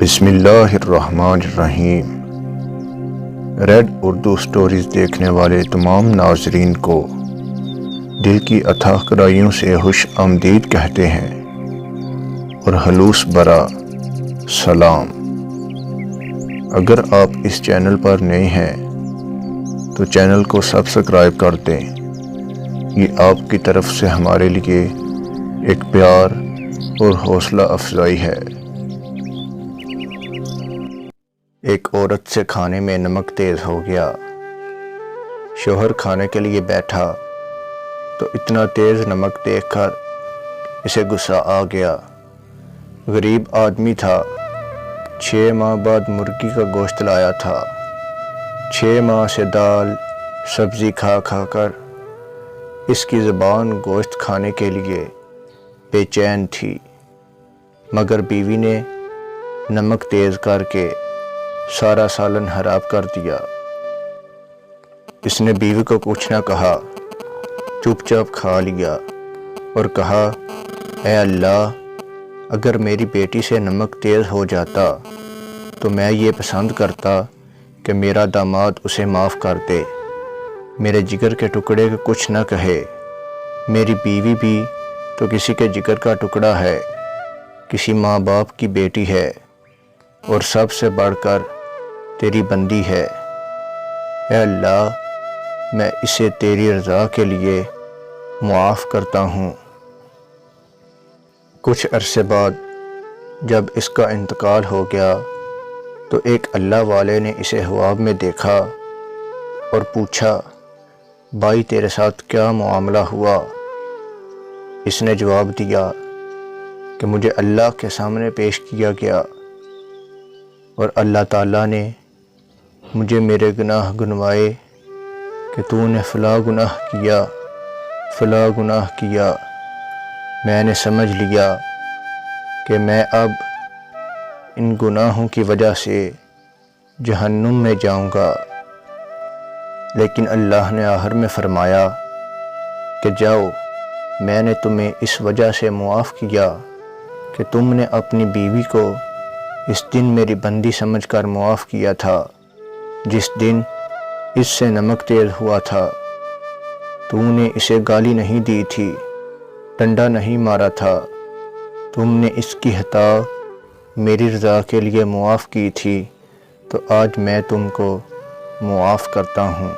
بسم اللہ الرحمن الرحیم۔ ریڈ اردو سٹوریز دیکھنے والے تمام ناظرین کو دل کی اتھاہ گہرائیوں سے خوش آمدید کہتے ہیں اور خلوص برا سلام۔ اگر آپ اس چینل پر نئے ہیں تو چینل کو سبسکرائب کر دیں۔ یہ آپ کی طرف سے ہمارے لیے ایک پیار اور حوصلہ افزائی ہے۔ ایک عورت سے کھانے میں نمک تیز ہو گیا۔ شوہر کھانے کے لیے بیٹھا تو اتنا تیز نمک دیکھ کر اسے غصہ آ گیا۔ غریب آدمی تھا، 6 ماہ بعد مرغی کا گوشت لایا تھا۔ 6 ماہ سے دال سبزی کھا کھا کر اس کی زبان گوشت کھانے کے لیے بے چین تھی، مگر بیوی نے نمک تیز کر کے سارا سالن خراب کر دیا۔ اس نے بیوی کو کچھ نہ کہا، چپ چاپ کھا لیا اور کہا، اے اللہ، اگر میری بیٹی سے نمک تیز ہو جاتا تو میں یہ پسند کرتا کہ میرا داماد اسے معاف کر دے، میرے جگر کے ٹکڑے کو کچھ نہ کہے۔ میری بیوی بھی تو کسی کے جگر کا ٹکڑا ہے، کسی ماں باپ کی بیٹی ہے اور سب سے بڑھ کر تیری بندی ہے۔ اے اللہ، میں اسے تیری رضا کے لیے معاف کرتا ہوں۔ کچھ عرصے بعد جب اس کا انتقال ہو گیا تو ایک اللہ والے نے اسے خواب میں دیکھا اور پوچھا، بھائی تیرے ساتھ کیا معاملہ ہوا؟ اس نے جواب دیا کہ مجھے اللہ کے سامنے پیش کیا گیا اور اللہ تعالیٰ نے مجھے میرے گناہ گنوائے کہ تو نے فلاں گناہ کیا، فلاں گناہ کیا۔ میں نے سمجھ لیا کہ میں اب ان گناہوں کی وجہ سے جہنم میں جاؤں گا، لیکن اللہ نے آخر میں فرمایا کہ جاؤ، میں نے تمہیں اس وجہ سے معاف کیا کہ تم نے اپنی بیوی کو اس دن میری بندی سمجھ کر معاف کیا تھا جس دن اس سے نمک تیز ہوا تھا۔ تو نے اسے گالی نہیں دی تھی، ڈنڈا نہیں مارا تھا، تم نے اس کی خطا میری رضا کے لیے معاف کی تھی، تو آج میں تم کو معاف کرتا ہوں۔